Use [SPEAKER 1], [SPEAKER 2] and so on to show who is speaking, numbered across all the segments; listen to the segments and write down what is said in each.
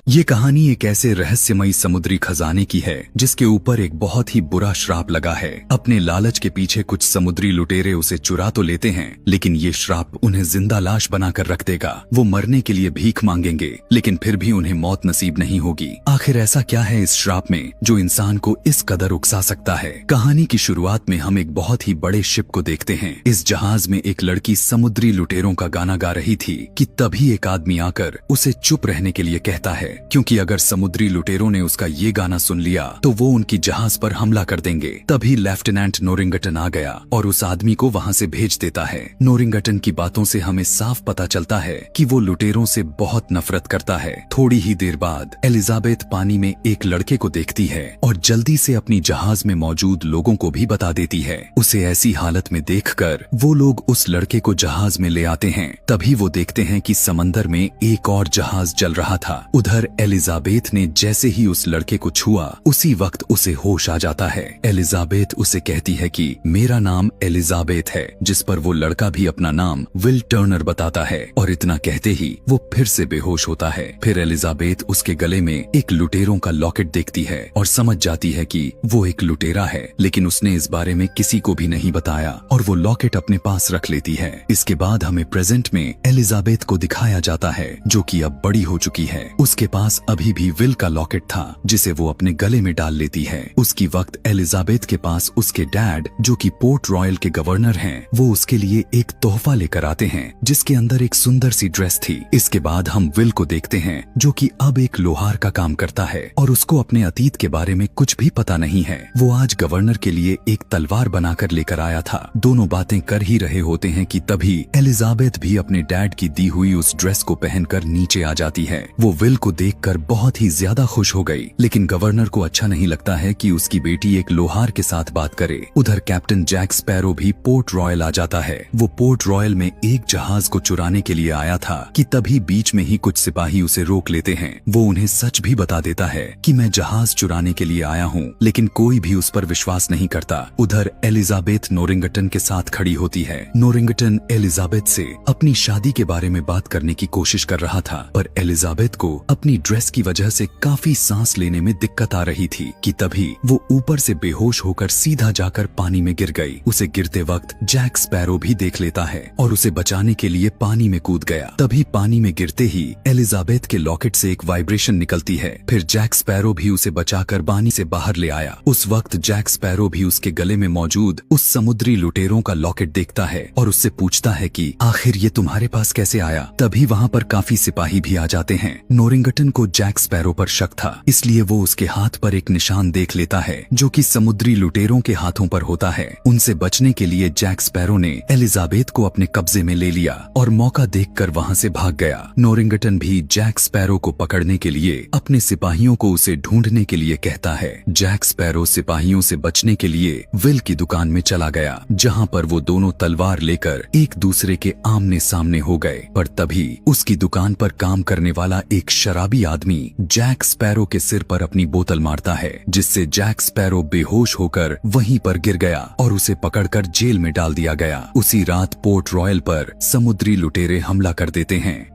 [SPEAKER 1] ये कहानी एक ऐसे रहस्यमयी समुद्री खजाने की है जिसके ऊपर एक बहुत ही बुरा श्राप लगा है। अपने लालच के पीछे कुछ समुद्री लुटेरे उसे चुरा तो लेते हैं, लेकिन ये श्राप उन्हें जिंदा लाश बनाकर रख देगा। वो मरने के लिए भीख मांगेंगे, लेकिन फिर भी उन्हें मौत नसीब नहीं होगी। आखिर ऐसा क्या है इस श्राप में जो इंसान को इस कदर उकसा सकता है? कहानी की शुरुआत में हम एक बहुत ही बड़े शिप को देखते हैं। इस जहाज में एक लड़की समुद्री लुटेरों का गाना गा रही थी कि तभी एक आदमी आकर उसे चुप रहने के लिए कहता है, क्योंकि अगर समुद्री लुटेरों ने उसका ये गाना सुन लिया तो वो उनकी जहाज पर हमला कर देंगे। तभी लेफ्टिनेंट नोरिंगटन आ गया और उस आदमी को वहां से भेज देता है। नोरिंगटन की बातों से हमें साफ पता चलता है कि वो लुटेरों से बहुत नफरत करता है। थोड़ी ही देर बाद एलिजाबेथ पानी में एक लड़के को देखती है और जल्दी से अपनी जहाज में मौजूद लोगों को भी बता देती है। उसे ऐसी हालत में देखकर वो लोग उस लड़के को जहाज में ले आते हैं। तभी वो देखते हैं कि समंदर में एक और जहाज चल रहा था। उधर एलिजाबेथ ने जैसे ही उस लड़के को छुआ उसी वक्त उसे होश आ जाता है। एलिजाबेथ उसे कहती है कि मेरा नाम एलिजाबेथ है, जिस पर वो लड़का भी अपना नाम विल टर्नर बताता है और इतना कहते ही वो फिर से बेहोश होता है। फिर एलिजाबेथ उसके गले में एक लुटेरों का लॉकेट देखती है और समझ जाती है कि वो एक लुटेरा है, लेकिन उसने इस बारे में किसी को भी नहीं बताया और वो लॉकेट अपने पास रख लेती है। इसके बाद हमें प्रेजेंट में एलिजाबेथ को दिखाया जाता है, जो कि अब बड़ी हो चुकी है। उसके पास अभी भी विल का लॉकेट था जिसे वो अपने गले में डाल लेती है। उसकी वक्त एलिजाबेथ के पास उसके डैड, जो कि पोर्ट रॉयल के गवर्नर हैं, वो उसके लिए एक तोहफा लेकर आते हैं जिसके अंदर एक सुंदर सी ड्रेस थी। इसके बाद हम विल को देखते हैं, जो कि अब एक लोहार का काम करता है और उसको अपने अतीत के बारे में कुछ भी पता नहीं है। वो आज गवर्नर के लिए एक तलवार बनाकर लेकर आया था। दोनों बातें कर ही रहे होते हैं कि तभी एलिजाबेथ भी अपने डैड की दी हुई उस ड्रेस को पहनकर नीचे आ जाती है। वो विल को देखकर बहुत ही ज्यादा खुश हो गई, लेकिन गवर्नर को अच्छा नहीं लगता है कि उसकी बेटी एक लोहार के साथ बात करे। उधर कैप्टन जैक स्पैरो भी पोर्ट रॉयल आ जाता है। वो पोर्ट रॉयल में एक जहाज को चुराने के लिए आया था कि तभी बीच में ही कुछ सिपाही उसे रोक लेते हैं। वो उन्हें सच भी बता देता है कि मैं जहाज चुराने के लिए आया हूँ, लेकिन कोई भी उस पर विश्वास नहीं करता। उधर एलिजाबेथ नोरिंगटन के साथ खड़ी होती है। नोरिंगटन एलिजाबेथ से अपनी शादी के बारे में बात करने की कोशिश कर रहा था, पर एलिजाबेथ को अपनी ड्रेस की वजह से काफी सांस लेने में दिक्कत आ रही थी कि तभी वो ऊपर से बेहोश होकर सीधा जाकर पानी में गिर गई। उसे गिरते वक्त जैक स्पैरो भी देख लेता है और उसे बचाने के लिए पानी में कूद गया। तभी पानी में गिरते ही एलिजाबेथ के लॉकेट से एक वाइब्रेशन निकलती है। फिर जैक स्पैरो भी उसे बचाकर पानी से बाहर ले आया। उस वक्त जैक स्पैरो भी उसके गले में मौजूद उस समुद्री लुटेरों का लॉकेट देखता है और उससे पूछता है कि आखिर ये तुम्हारे पास कैसे आया। तभी वहाँ पर काफी सिपाही भी आ जाते हैं। नोरिंगटन को जैक स्पैरो पर शक था, इसलिए वो उसके हाथ पर एक निशान देख लेता है जो कि समुद्री लुटेरों के हाथों पर होता है। उनसे बचने के लिए जैक स्पैरो ने एलिजाबेथ को अपने कब्जे में ले लिया और मौका देखकर वहां से भाग गया। नोरिंगटन भी जैक स्पैरो को पकड़ने के लिए अपने सिपाहियों को उसे ढूंढने के लिए कहता है। जैक स्पैरो सिपाहियों से बचने के लिए विल की दुकान में चला गया, जहाँ पर वो दोनों तलवार लेकर एक दूसरे के आमने सामने हो गए। पर तभी उसकी दुकान पर काम करने वाला एक शराबी आदमी जैक स्पैरो के सिर पर अपनी बोतल मारता है, जिससे जैक स्पैरो बेहोश होकर वहीं पर गिर गया और उसे पकड़कर जेल में डाल दिया गया। उसी रात पोर्ट रॉयल पर समुद्री लुटेरे हमला कर देते हैं।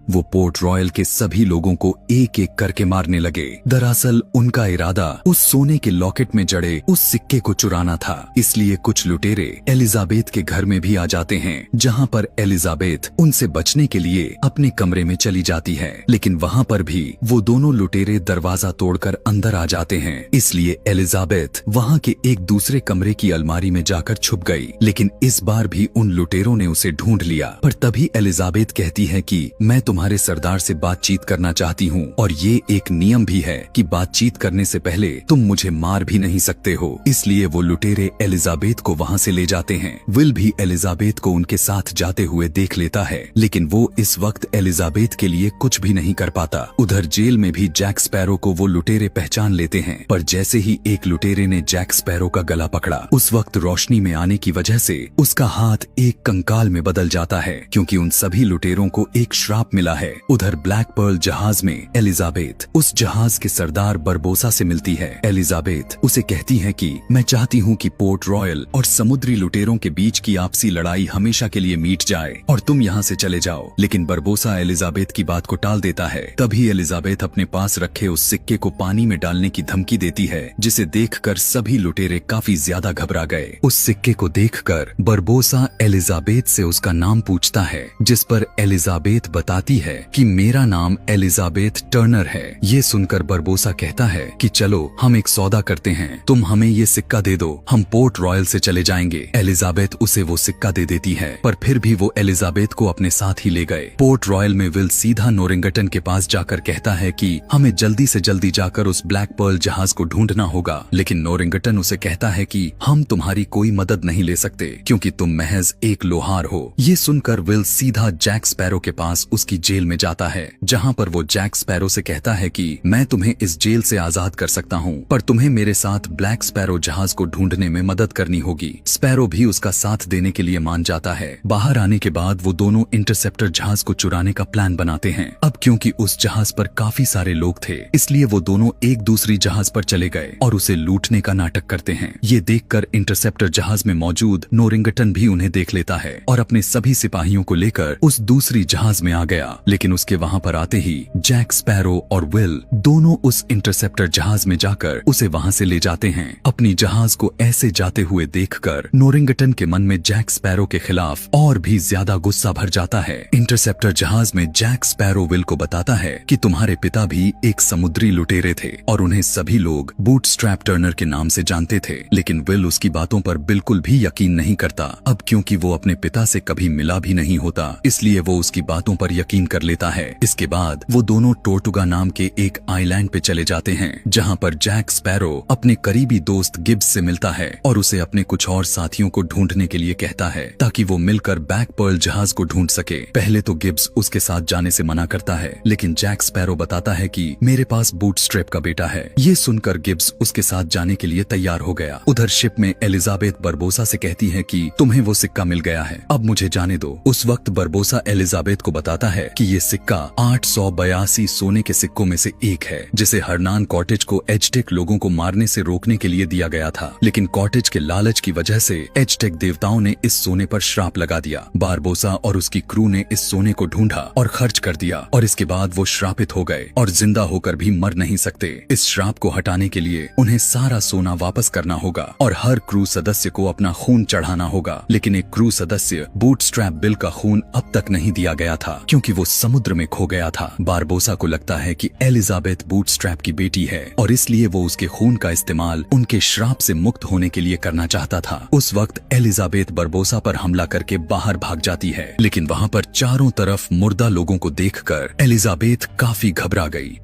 [SPEAKER 1] वो पोर्ट रॉयल के सभी लोगों को एक एक करके मारने लगे। दरअसल उनका इरादा उस सोने के लॉकेट में जड़े उस सिक्के को चुराना था। इसलिए कुछ लुटेरे एलिजाबेथ के घर में भी आ जाते हैं, जहां पर एलिजाबेथ उनसे बचने के लिए अपने कमरे में चली जाती है, लेकिन वहां पर भी वो दोनों लुटेरे दरवाजा तोड़कर अंदर आ जाते हैं। इसलिए एलिजाबेथ वहां के एक दूसरे कमरे की अलमारी में जाकर छुप गई, लेकिन इस बार भी उन लुटेरों ने उसे ढूंढ लिया। पर तभी एलिजाबेथ कहती है कि मैं तुम्हारे सरदार से बातचीत करना चाहती हूँ और ये एक नियम भी है कि बातचीत करने से पहले तुम मुझे मार भी नहीं सकते हो। इसलिए वो लुटेरे एलिजाबेथ को वहाँ से ले जाते हैं। विल भी एलिजाबेथ को उनके साथ जाते हुए देख लेता है, लेकिन वो इस वक्त एलिजाबेथ के लिए कुछ भी नहीं कर पाता। उधर जेल में भी जैक स्पैरो को वो लुटेरे पहचान लेते हैं, पर जैसे ही एक लुटेरे ने जैक स्पैरो का गला पकड़ा, उस वक्त रोशनी में आने की वजह से उसका हाथ एक कंकाल में बदल जाता है, क्योंकि उन सभी लुटेरों को एक श्राप मिल मिला है। उधर ब्लैक पर्ल जहाज में एलिजाबेथ उस जहाज के सरदार बरबोसा से मिलती है। एलिजाबेथ उसे कहती है कि मैं चाहती हूँ कि पोर्ट रॉयल और समुद्री लुटेरों के बीच की आपसी लड़ाई हमेशा के लिए मिट जाए और तुम यहाँ से चले जाओ। लेकिन बरबोसा एलिजाबेथ की बात को टाल देता है। तभी एलिजाबेथ अपने पास रखे उस सिक्के को पानी में डालने की धमकी देती है, जिसे देखकर सभी लुटेरे काफी ज्यादा घबरा गए। उस सिक्के को देखकर बरबोसा एलिजाबेथ से उसका नाम पूछता है, जिस पर एलिजाबेथ बताती है कि मेरा नाम एलिजाबेथ टर्नर है। ये सुनकर बरबोसा कहता है कि चलो हम एक सौदा करते हैं, तुम हमें ये सिक्का दे दो, हम पोर्ट रॉयल से चले जाएंगे। एलिजाबेथ उसे वो सिक्का दे देती है, पर फिर भी वो एलिजाबेथ को अपने साथ ही ले गए। पोर्ट रॉयल में विल सीधा नोरिंगटन के पास जाकर कहता है कि हमें जल्दी से जल्दी जाकर उस ब्लैक पर्ल जहाज को ढूंढना होगा। लेकिन नोरिंगटन उसे कहता है कि हम तुम्हारी कोई मदद नहीं ले सकते क्योंकि तुम महज एक लोहार हो। ये सुनकर विल सीधा जैक स्पैरो के पास उसकी जेल में जाता है, जहाँ पर वो जैक स्पैरो से कहता है कि मैं तुम्हें इस जेल से आजाद कर सकता हूँ, पर तुम्हें मेरे साथ ब्लैक स्पैरो जहाज को ढूंढने में मदद करनी होगी। स्पैरो भी उसका साथ देने के लिए मान जाता है। बाहर आने के बाद वो दोनों इंटरसेप्टर जहाज को चुराने का प्लान बनाते हैं। अब क्योंकि उस जहाज पर काफी सारे लोग थे, इसलिए वो दोनों एक दूसरी जहाज पर चले गए और उसे लूटने का नाटक करते हैं। ये देखकर इंटरसेप्टर जहाज में मौजूद नोरिंगटन भी उन्हें देख लेता है और अपने सभी सिपाहियों को लेकर उस दूसरी जहाज में आ गया। लेकिन उसके वहां पर आते ही जैक स्पैरो और विल दोनों उस इंटरसेप्टर जहाज में जाकर उसे वहां से ले जाते हैं। अपनी जहाज को ऐसे जाते हुए देखकर नोरिंगटन के मन में जैक स्पैरो के खिलाफ और भी ज्यादा गुस्सा भर जाता है। इंटरसेप्टर जहाज में जैक स्पैरो विल को बताता है कि तुम्हारे पिता भी एक समुद्री लुटेरे थे और उन्हें सभी लोग बूटस्ट्रैप टर्नर के नाम से जानते थे। लेकिन विल उसकी बातों पर बिल्कुल भी यकीन नहीं करता। अब क्योंकि वो अपने पिता से कभी मिला भी नहीं होता, इसलिए वो उसकी बातों पर यकीन कर लेता है। इसके बाद वो दोनों टोर्टुगा नाम के एक आइलैंड पे चले जाते हैं, जहाँ पर जैक स्पैरो अपने करीबी दोस्त गिब्स से मिलता है और उसे अपने कुछ और साथियों को ढूंढने के लिए कहता है ताकि वो मिलकर ब्लैक पर्ल जहाज को ढूंढ सके। पहले तो गिब्स उसके साथ जाने से मना करता है, लेकिन जैक स्पैरो बताता है कि मेरे पास बूटस्ट्रैप का बेटा है। ये सुनकर गिब्स उसके साथ जाने के लिए तैयार हो गया। उधर शिप में एलिजाबेथ बरबोसा से कहती है कि तुम्हें वो सिक्का मिल गया है, अब मुझे जाने दो। उस वक्त बरबोसा एलिजाबेथ को बताता है कि ये सिक्का 882 सोने के सिक्कों में से एक है, जिसे हरनान कॉटेज को एजटेक लोगों को मारने से रोकने के लिए दिया गया था। लेकिन कॉटेज के लालच की वजह से एजटेक देवताओं ने इस सोने पर श्राप लगा दिया। बारबोसा और उसकी क्रू ने इस सोने को ढूंढा और खर्च कर दिया और इसके बाद वो श्रापित हो गए और जिंदा होकर भी मर नहीं सकते। इस श्राप को हटाने के लिए उन्हें सारा सोना वापस करना होगा और हर क्रू सदस्य को अपना खून चढ़ाना होगा। लेकिन एक क्रू सदस्य बूटस्ट्रैप बिल का खून अब तक नहीं दिया गया था क्योंकि वो समुद्र में खो गया था। बारबोसा को लगता है कि एलिजाबेथ बूटस्ट्रैप की बेटी है और इसलिए वो उसके खून का इस्तेमाल उनके श्राप से मुक्त होने के लिए करना चाहता था। उस वक्त एलिजाबेथ बरबोसा पर हमला करके बाहर भाग जाती है, लेकिन वहाँ पर चारों तरफ मुर्दा लोगों को देखकर एलिजाबेथ काफी घबरा गई।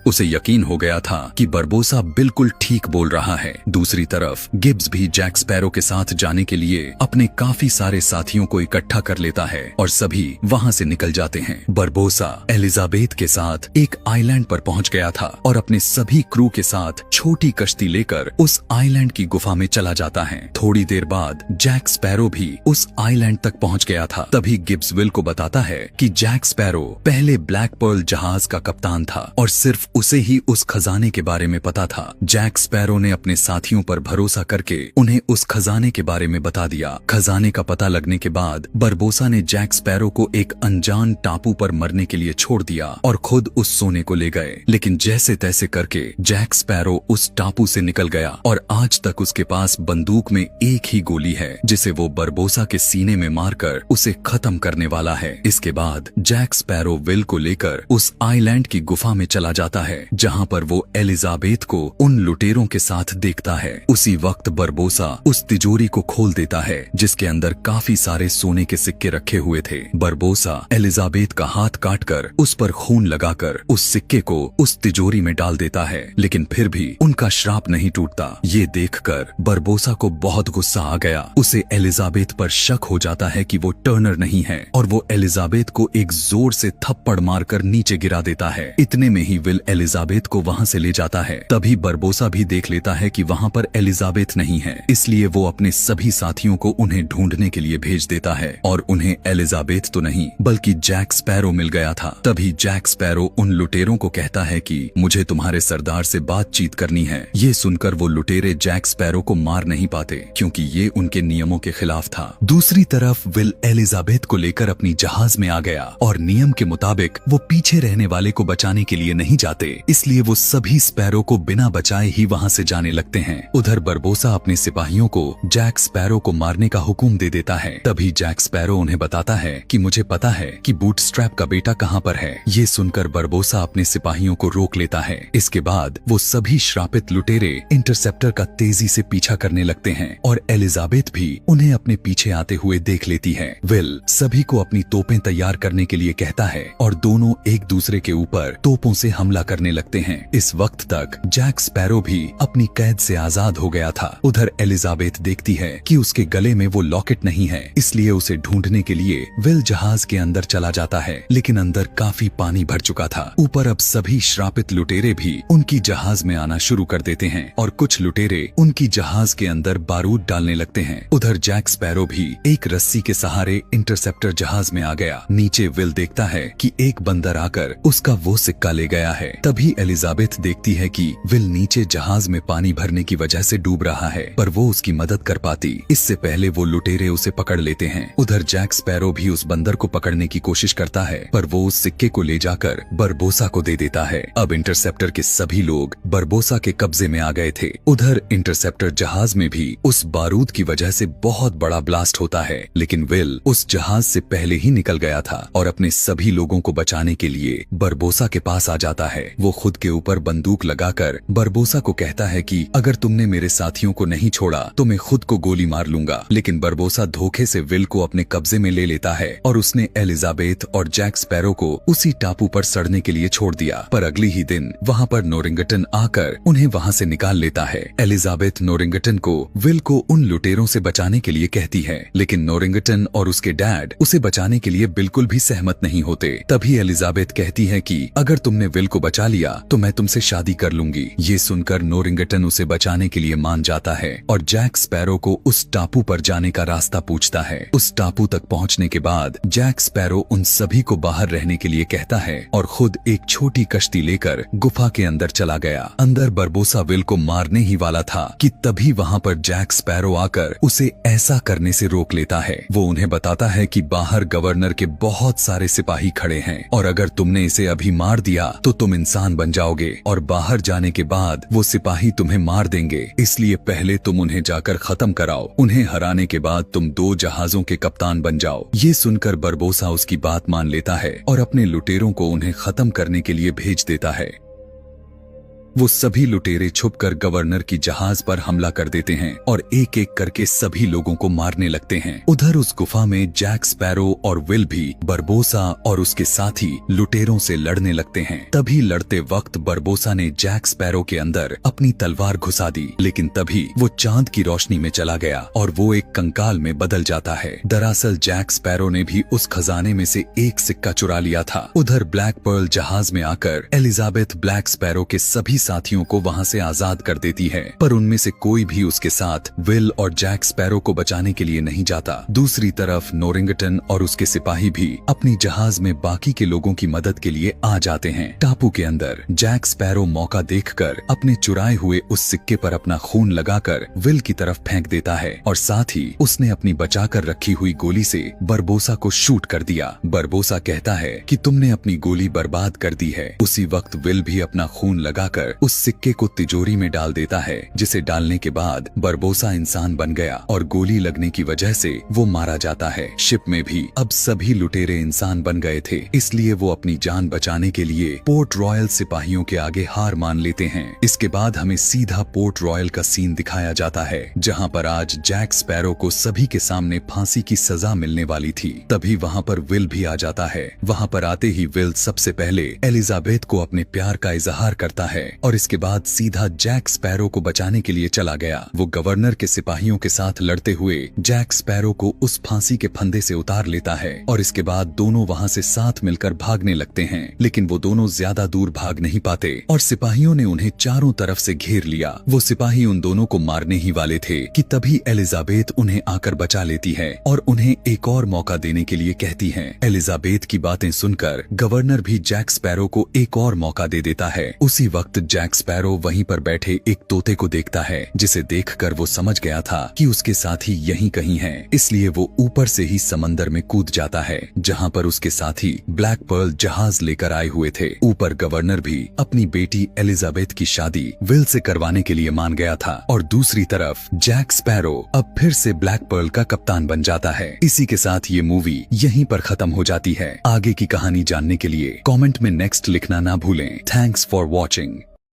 [SPEAKER 1] उसे यकीन हो गया था कि बरबोसा बिल्कुल ठीक बोल रहा है। दूसरी तरफ गिब्स भी जैक स्पैरो के साथ जाने के लिए अपने काफी सारे साथियों को इकट्ठा कर लेता है और सभी वहां से निकल जाते हैं। बरबोसा एलिजाबेथ के साथ एक आइलैंड पर पहुंच गया था और अपने सभी क्रू के साथ छोटी कश्ती लेकर उस आइलैंड की गुफा में चला जाता है। थोड़ी देर बाद जैक स्पैरो भी उस आइलैंड तक पहुंच गया था। तभी गिब्स विल को बताता है कि जैक स्पैरो पहले ब्लैक पर्ल जहाज का कप्तान था और सिर्फ उसे ही उस खजाने के बारे में पता था। जैक स्पैरो ने अपने साथियों पर भरोसा करके उन्हें उस खजाने के बारे में बता दिया। खजाने का पता लगने के बाद बरबोसा ने जैक स्पैरो को एक अनजान टापू पर मरने के लिए छोड़ दिया और खुद उस सोने को ले गए। लेकिन जैसे तैसे करके जैक स्पैरो उस टापू से निकल गया और आज तक उसके पास बंदूक में एक ही गोली है, जिसे वो बरबोसा के सीने में मारकर उसे खत्म करने वाला है। इसके बाद जैक स्पैरो विल को लेकर उस आइलैंड की गुफा में चला जाता है, जहां पर वो एलिजाबेथ को उन लुटेरों के साथ देखता है। उसी वक्त बरबोसा उस तिजोरी को खोल देता है जिसके अंदर काफी सारे सोने के सिक्के रखे हुए थे। बरबोसा एलिजाबेथ का हाथ काटकर उस पर खून लगाकर उस सिक्के को उस तिजोरी में डाल देता है, लेकिन फिर भी उनका श्राप नहीं टूटता। ये देखकर बरबोसा को बहुत गुस्सा आ गया। उसे एलिजाबेथ पर शक हो जाता है कि वो टर्नर नहीं है और वो एलिजाबेथ को एक जोर से थप्पड़ मारकर नीचे गिरा देता है। इतने में ही विल एलिजाबेथ को वहाँ से ले जाता है। तभी बरबोसा भी देख लेता है कि वहाँ पर एलिजाबेथ नहीं है, इसलिए वो अपने सभी साथियों को उन्हें ढूंढने के लिए भेज देता है और उन्हें एलिजाबेथ तो नहीं बल्कि जैक स्पैरो मिल गया था। तभी जैक स्पैरो उन लुटेरों को कहता है कि मुझे तुम्हारे सरदार से बातचीत करनी है। ये सुनकर वो लुटेरे जैक स्पैरो को मार नहीं पाते क्योंकि ये उनके नियमों के खिलाफ था। दूसरी तरफ विल एलिजाबेथ को लेकर अपनी जहाज में आ गया और नियम के मुताबिक वो पीछे रहने वाले को बचाने के लिए नहीं जाते, इसलिए वो सभी स्पैरो को बिना बचाए ही वहाँ से जाने लगते हैं। उधर बरबोसा अपने सिपाहियों को जैक स्पैरो को मारने का हुक्म दे देता है। तभी जैक स्पैरो उन्हें बताता है कि मुझे पता है कि बूटस्ट्रैप का बेटा कहाँ पर है। ये सुनकर बरबोसा अपने सिपाहियों को रोक लेता है। इसके बाद वो सभी श्रापित लुटेरे इंटरसेप्टर का तेजी से पीछा करने लगते हैं और एलिजाबेथ भी उन्हें अपने पीछे आते हुए देख लेती है। विल सभी को अपनी तोपें तैयार करने के लिए कहता है और दोनों एक दूसरे के ऊपर तोपों से हमला करने लगते हैं। इस वक्त तक जैक स्पैरो भी अपनी कैद से आजाद हो गया था। उधर एलिजाबेथ देखती है कि उसके गले में वो लॉकेट नहीं है, इसलिए उसे ढूंढने के लिए विल जहाज के अंदर चला जाता है, लेकिन अंदर काफी पानी भर चुका था। ऊपर अब सभी श्रापित लुटेरे भी उनकी जहाज में आना शुरू कर देते हैं और कुछ लुटेरे उनकी जहाज के अंदर बारूद डालने लगते हैं। उधर जैक स्पैरो भी एक रस्सी के सहारे इंटरसेप्टर जहाज में आ गया। नीचे विल देखता है कि एक बंदर आकर उसका वो सिक्का ले गया है। तभी एलिजाबेथ देखती है कि विल नीचे जहाज में पानी भरने की वजह से डूब रहा है, पर वो उसकी मदद कर पाती इससे पहले वो लुटेरे उसे पकड़ लेते हैं। उधर जैक स्पैरो भी उस बंदर को पकड़ने की कोशिश करता है, पर वो उस सिक्के को ले जाकर बरबोसा को दे देता है। अब इंटरसेप्टर के सभी लोग बरबोसा के कब्जे में आ गए थे। उधर इंटरसेप्टर जहाज में भी उस बारूद की वजह से बहुत बड़ा ब्लास्ट होता है, लेकिन विल उस जहाज से पहले ही निकल गया था और अपने सभी लोगों को बचाने के लिए बरबोसा के पास आ जाता है। वो खुद के ऊपर बंदूक लगाकर बरबोसा को कहता है कि अगर तुमने मेरे साथियों को नहीं छोड़ा तो मैं खुद को गोली मार लूंगा, लेकिन बरबोसा धोखे से विल को अपने कब्जे में ले लेता है और उसने एलिजाबेथ और जैक स्पैरो को उसी टापू पर सड़ने के लिए छोड़ दिया। पर अगले ही दिन वहाँ पर नोरिंगटन आकर उन्हें वहाँ से निकाल लेता है। एलिजाबेथ नोरिंगटन को विल को उन लुटेरों से बचाने के लिए कहती है, लेकिन नोरिंगटन और उसके डैड उसे बचाने के लिए बिल्कुल भी सहमत नहीं होते। तभी एलिजाबेथ कहती है कि अगर तुमने विल को बचा लिया तो मैं तुमसे शादी कर लूंगी। ये सुनकर नोरिंगटन उसे बचाने के लिए मान जाता है और जैक स्पैरो को उस टापू पर जाने का रास्ता पूछता है। उस टापू तक पहुंचने के बाद जैक स्पैरो उन सभी को बाहर रहने के लिए कहता है और खुद एक छोटी कश्ती लेकर गुफा के अंदर चला गया। अंदर बरबोसा विल को मारने ही वाला था कि तभी वहाँ पर जैक स्पैरो आकर उसे ऐसा करने से रोक लेता है। वो उन्हें बताता है कि बाहर गवर्नर के बहुत सारे सिपाही खड़े हैं और अगर तुमने इसे अभी मार दिया तो तुम इंसान बन जाओगे और बाहर जाने के बाद वो सिपाही तुम्हें मार देंगे, इसलिए पहले तुम उन्हें जाकर खत्म कराओ। उन्हें हराने के बाद तुम 2 जहाजों के कप्तान बन जाओ। ये सुनकर बरबोसा उसकी बात मान लेता है और अपने लुटेरों को उन्हें खत्म करने के लिए भेज देता है। वो सभी लुटेरे छुपकर गवर्नर की जहाज पर हमला कर देते हैं और एक एक करके सभी लोगों को मारने लगते हैं। उधर उस गुफा में जैक स्पैरो और विल भी बरबोसा और उसके साथी लुटेरों से लड़ने लगते हैं। तभी लड़ते वक्त बरबोसा ने जैक स्पैरो के अंदर अपनी तलवार घुसा दी, लेकिन तभी वो चांद की रोशनी में चला गया और वो एक कंकाल में बदल जाता है। दरअसल जैक स्पैरो ने भी उस खजाने में से एक सिक्का चुरा लिया था। उधर ब्लैक पर्ल जहाज में आकर एलिजाबेथ ब्लैक स्पैरो के सभी साथियों को वहाँ से आजाद कर देती है, पर उनमें से कोई भी उसके साथ विल और जैक स्पैरो को बचाने के लिए नहीं जाता। दूसरी तरफ नोरिंगटन और उसके सिपाही भी अपनी जहाज में बाकी के लोगों की मदद के लिए आ जाते हैं। टापू के अंदर जैक स्पैरो मौका देखकर अपने चुराए हुए उस सिक्के पर अपना खून लगाकर विल की तरफ फेंक देता है और साथ ही उसने अपनी बचाकर रखी हुई गोली से बरबोसा को शूट कर दिया। बरबोसा कहता है कि तुमने अपनी गोली बर्बाद कर दी है। उसी वक्त विल भी अपना खून लगाकर उस सिक्के को तिजोरी में डाल देता है, जिसे डालने के बाद बरबोसा इंसान बन गया और गोली लगने की वजह से वो मारा जाता है। शिप में भी अब सभी लुटेरे इंसान बन गए थे, इसलिए वो अपनी जान बचाने के लिए पोर्ट रॉयल सिपाहियों के आगे हार मान लेते हैं। इसके बाद हमें सीधा पोर्ट रॉयल का सीन दिखाया जाता है, जहाँ पर आज जैक स्पैरो को सभी के सामने फांसी की सजा मिलने वाली थी। तभी वहाँ पर विल भी आ जाता है। वहाँ पर आते ही विल सबसे पहले एलिजाबेथ को अपने प्यार का इजहार करता है और इसके बाद सीधा जैक स्पैरो को बचाने के लिए चला गया। वो गवर्नर के सिपाहियों के साथ लड़ते हुए जैक स्पैरो को उस फांसी के फंदे से उतार लेता है और इसके बाद दोनों वहां से साथ मिलकर भागने लगते हैं। लेकिन वो दोनों ज्यादा दूर भाग नहीं पाते और सिपाहियों ने उन्हें चारों तरफ से घेर लिया। वो सिपाही उन दोनों को मारने ही वाले थे कि तभी एलिजाबेथ उन्हें आकर बचा लेती है और उन्हें एक और मौका देने के लिए कहती है। एलिजाबेथ की बातें सुनकर गवर्नर भी जैक स्पैरो को एक और मौका दे देता है। उसी वक्त जैक स्पैरो वहीं पर बैठे एक तोते को देखता है, जिसे देखकर वो समझ गया था कि उसके साथी यहीं कहीं हैं। इसलिए वो ऊपर से ही समंदर में कूद जाता है, जहां पर उसके साथी ब्लैक पर्ल जहाज लेकर आए हुए थे। ऊपर गवर्नर भी अपनी बेटी एलिजाबेथ की शादी विल से करवाने के लिए मान गया था और दूसरी तरफ जैक स्पैरो अब फिर से ब्लैक पर्ल का कप्तान बन जाता है। इसी के साथ ये मूवी यहीं पर खत्म हो जाती है। आगे की कहानी जानने के लिए कमेंट में नेक्स्ट लिखना ना भूलें। Thanks for watching.